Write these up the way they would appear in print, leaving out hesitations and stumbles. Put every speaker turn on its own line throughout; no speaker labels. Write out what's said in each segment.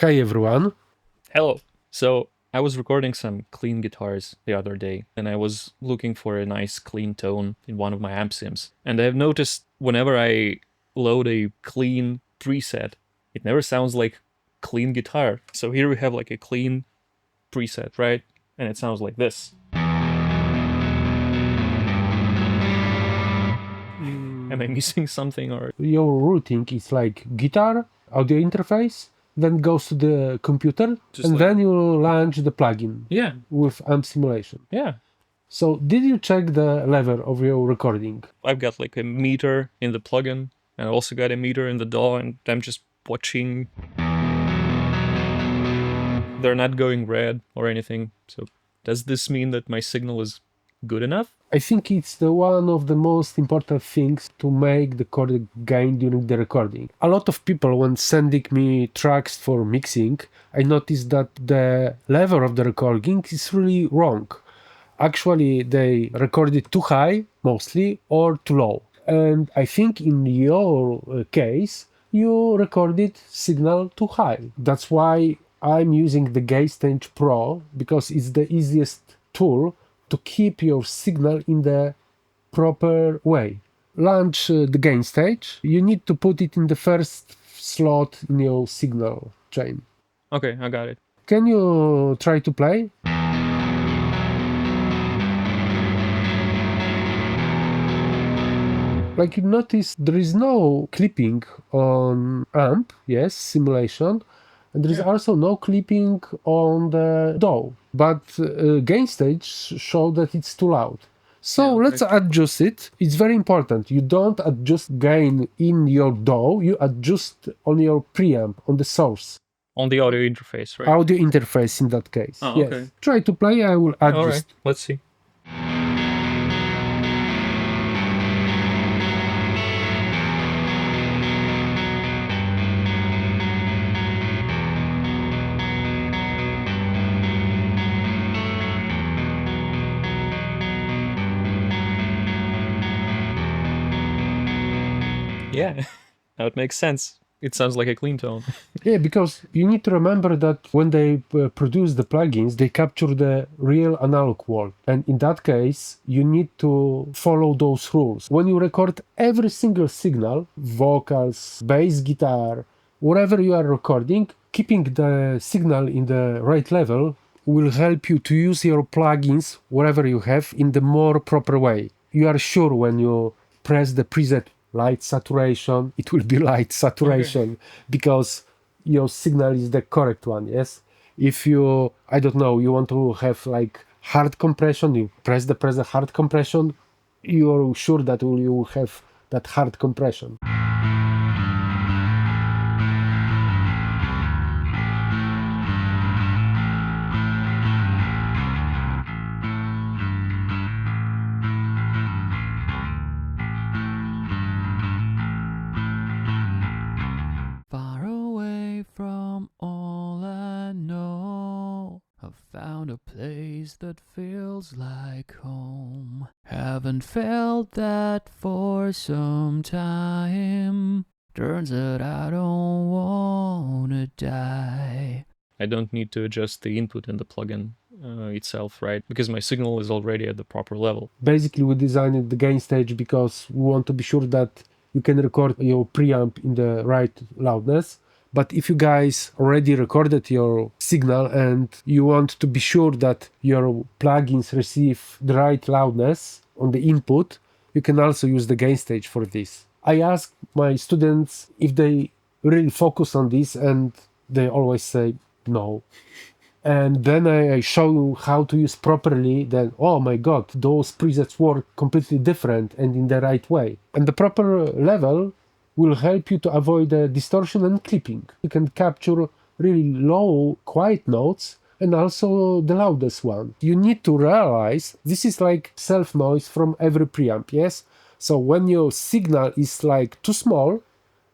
Hi everyone.
Hello. So I was recording some clean guitars the other day, and I was looking for a nice clean tone in one of my amp sims. And I've noticed whenever I load a clean preset, it never sounds like clean guitar. So here we have like a clean preset, right? And it sounds like this. Am I missing something or?
Your routing is like guitar, audio interface, then goes to the computer,
Just
and
like
then you launch the plugin
Yeah,
with amp simulation.
yeah.
So did you check the level of your recording?
I've got like a meter in the plugin, and I also got a meter in the DAW, and I'm just watching. They're not going red or anything. So does this mean that my signal is good enough?
I think it's the one of the most important things to make the correct gain during the recording. A lot of people, when sending me tracks for mixing, I noticed that the level of the recording is really wrong. Actually, they recorded too high, mostly, or too low. And I think in your case, you recorded signal too high. That's why I'm using the Gainstage Pro, because it's the easiest tool to keep your signal in the proper way. Launch the Gainstage. You need to put it in the first slot in your signal chain.
Okay, I got it.
Can you try to play? Like you notice, there is no clipping on amp, yes, simulation, and there is also no clipping on the DAW. But Gainstage show that it's too loud. So let's adjust it. It's very important. You don't adjust gain in your DAW, you adjust on your preamp, on the source.
On the audio interface, right?
Audio interface in that case.
Oh,
yes.
okay.
Try to play, I will adjust.
All right, let's see. Yeah, now it makes sense. It sounds like a clean tone.
Yeah, because you need to remember that when they produce the plugins, they capture the real analog world. And in that case, you need to follow those rules. When you record every single signal, vocals, bass guitar, whatever you are recording, keeping the signal in the right level will help you to use your plugins, whatever you have, in the more proper way. You are sure when you press the preset light saturation, it will be light saturation because your signal is the correct one, yes? If you, I don't know, you want to have like hard compression, you press the hard compression, you're sure that you will have that hard compression.
Far away from all I know, I've found a place that feels like home. Haven't felt that for some time. Turns out I don't wanna die.
I don't need to adjust the input in the plugin itself, right? Because my signal is already at the proper level.
Basically, we designed the gain stage because we want to be sure that you can record your preamp in the right loudness. But if you guys already recorded your signal and you want to be sure that your plugins receive the right loudness on the input, you can also use the gain stage for this. I ask my students if they really focus on this, and they always say no. And then I show you how to use properly, then, oh my god, those presets work completely different and in the right way. And the proper level will help you to avoid the distortion and clipping. You can capture really low, quiet notes and also the loudest one. You need to realize this is like self-noise from every preamp, yes? So when your signal is like too small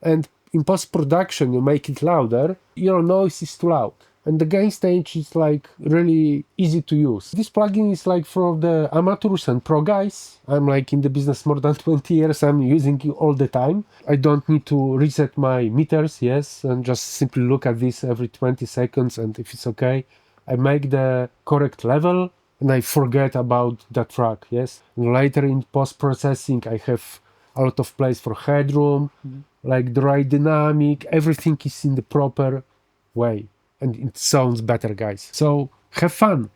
and in post-production you make it louder, your noise is too loud. And the Gainstage is like really easy to use. This plugin is like for the amateurs and pro guys. I'm like in the business more than 20 years. I'm using it all the time. I don't need to reset my meters, yes, and just simply look at this every 20 seconds. And if it's okay, I make the correct level and I forget about that track, yes. And later in post-processing, I have a lot of place for headroom, like the right dynamic, everything is in the proper way. And it sounds better, guys. So have fun.